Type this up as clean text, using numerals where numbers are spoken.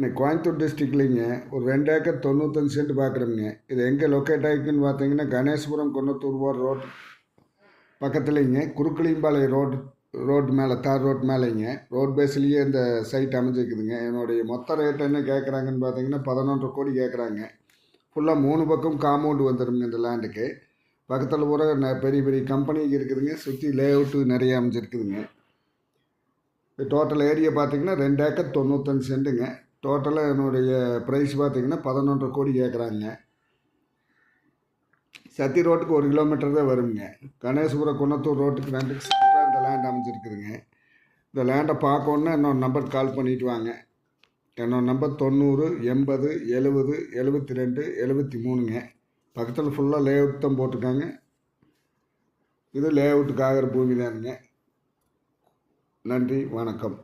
இன்னைக்கு கோயம்புத்தூர் டிஸ்ட்ரிக்ட்லிங்க ஒரு 2 acre 95 send பார்க்குறோம்ங்க. இது எங்கே லொக்கேட் ஆகிக்குன்னு பார்த்தீங்கன்னா, கணேசபுரம் குன்னத்தூர் போகிற ரோட் பக்கத்துலேங்க, குறுக்களிம்பாளையம் ரோடு மேலே தார் ரோட் மேலேங்க, ரோட் பேஸ்லேயே இந்த சைட் அமைஞ்சிருக்குதுங்க. என்னுடைய மொத்த ரேட் என்ன கேட்குறாங்கன்னு பார்த்தீங்கன்னா 11.5 கோடி கேட்குறாங்க. ஃபுல்லாக 3 பக்கம் காம்பவுண்டு வந்துடுங்க இந்த லேண்டுக்கு. பக்கத்தில் பூரா பெரிய பெரிய கம்பெனி இருக்குதுங்க. சுற்றி லேஅவுட்டு நிறைய அமைஞ்சிருக்குதுங்க. டோட்டல் ஏரியா பார்த்தீங்கன்னா 2 ஏக்கர் 95 சென்ட்டுங்க. டோட்டலாக என்னுடைய ப்ரைஸ் பார்த்தீங்கன்னா 11.5 கோடி கேட்குறாங்க. சத்தி ரோட்டுக்கு 1 கிலோமீட்டர் தான் வருங்க. கணேசபுரம் குன்னத்தூர் ரோட்டுக்கு 2க்கு சென்டராக இந்த லேண்ட் அமைஞ்சிருக்குதுங்க. இந்த லேண்டை பார்க்கணுன்னா என்னோட நம்பருக்கு கால் பண்ணிவிட்டு வாங்க. என்னோடய நம்பர் 90 80 70 72 73ங்க. பக்கத்தில் ஃபுல்லாக லேஅவுட் தான் போட்டிருக்காங்க. இது லேஅவுட்டுக்கு ஆகிற பூமி தானுங்க. நன்றி, வணக்கம்.